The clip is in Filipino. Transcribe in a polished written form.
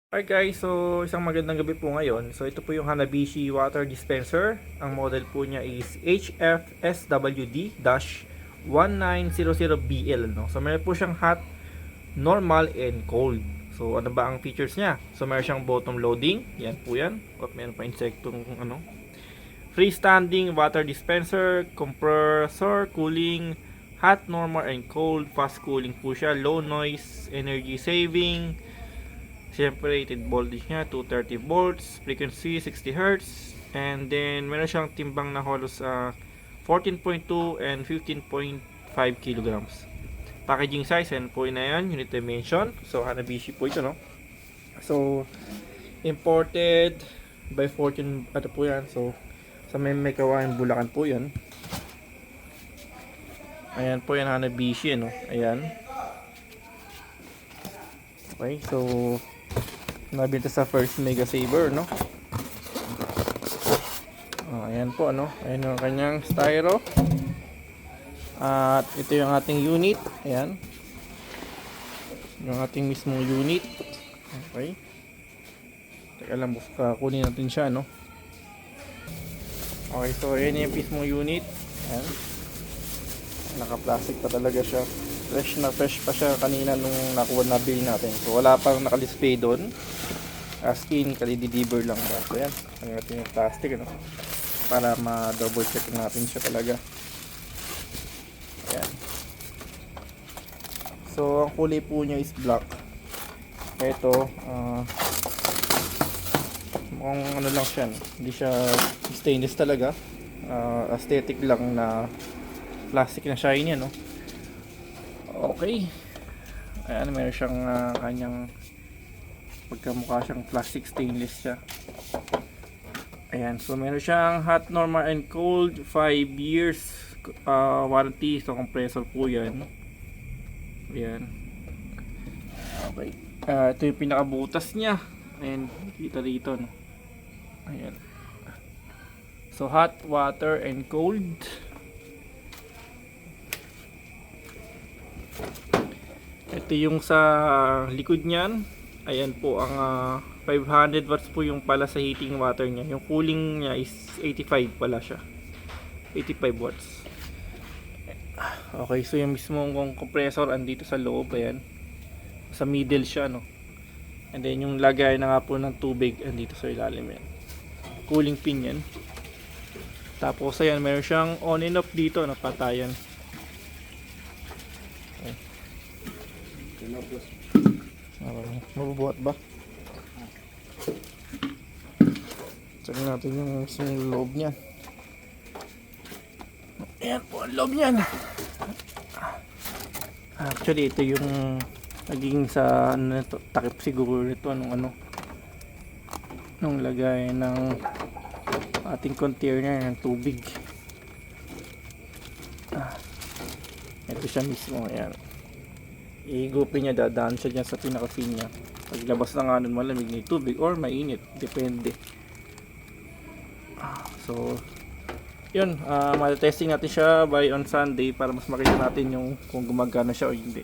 Hi guys, so isang magandang gabi po ngayon. So ito po yung Hanabishi water dispenser. Ang model po niya is HFSWD-1900BL, no? So meron po siyang hot, normal, and cold. So ano ba ang features niya? So meron siyang bottom loading, yan po yan. At meron pa insektong freestanding water dispenser, compressor, cooling, hot, normal, and cold. Fast cooling po siya, low noise, energy saving. Siyempre, rated voltage niya 230 volts, frequency 60 Hz, and then meron siyang timbang na halos 14.2 and 15.5 kilograms. Packaging size, and po na yan, unit dimension. So Hanabishi po ito, no? So imported by Fortune, ano po yan. So sa may kawain Bulacan po yan. Ayan po yan, Hanabishi, no? Ayan. Okay, so nabenta sa First Mega Saver, no? Ayan po, ano? Ayan ang kanyang styro. At ito yung ating unit. Ayan. Yung ating mismong unit. Okay. Teka lang, kunin natin siya, no? Okay, so ayan yung mismong unit. Ayan. Naka-plastic pa talaga siya. Fresh na fresh pa siya kanina nung nakuha na bill natin. So wala pang nakadisplay doon. As in, kali-deliver lang ba. So yan, ang ating plastic, ano? Para ma-double check natin siya talaga. Ayan. So ang kulay po niya is black. Ito, mukhang ano lang siya, no? Hindi siya stainless talaga. Aesthetic lang na plastic na shiny, no? Okay. Ayan, meron siyang kanyang pagkamukha siyang plastic stainless siya. Ayan, so meron siyang hot, normal, and cold, 5 years warranty. So compressor po yan. Ayan. Okay. Ito yung pinakabutas niya. Ayan, kita dito, no? Ayan. So hot, water, and cold. Ito yung sa likod niyan. Ayan po ang 500 watts po yung pala sa heating water niya. Yung cooling niya is 85 pala siya. 85 watts. Okay, so yung mismong compressor andito sa loob, ayan. Sa middle siya, no. And then yung lagay na nga po ng tubig andito sa ilalim yan. Cooling pin yan. Tapos ayan, meron siyang on and off dito na patayan. Mabubuhat ba? Check natin yung loob niyan. Ayan po ang loob niyan. Actually ito yung naging sa takip siguro nito nung lagay ng ating container ng tubig. Ito siya mismo, ayan. Igupin niya, dadaan siya dyan sa pinaka-fin niya. Paglabas na nga nun, malamig na yung tubig or mainit, depende. So yun, matesting natin siya by on Sunday para mas makita natin yung kung gumagana siya o hindi.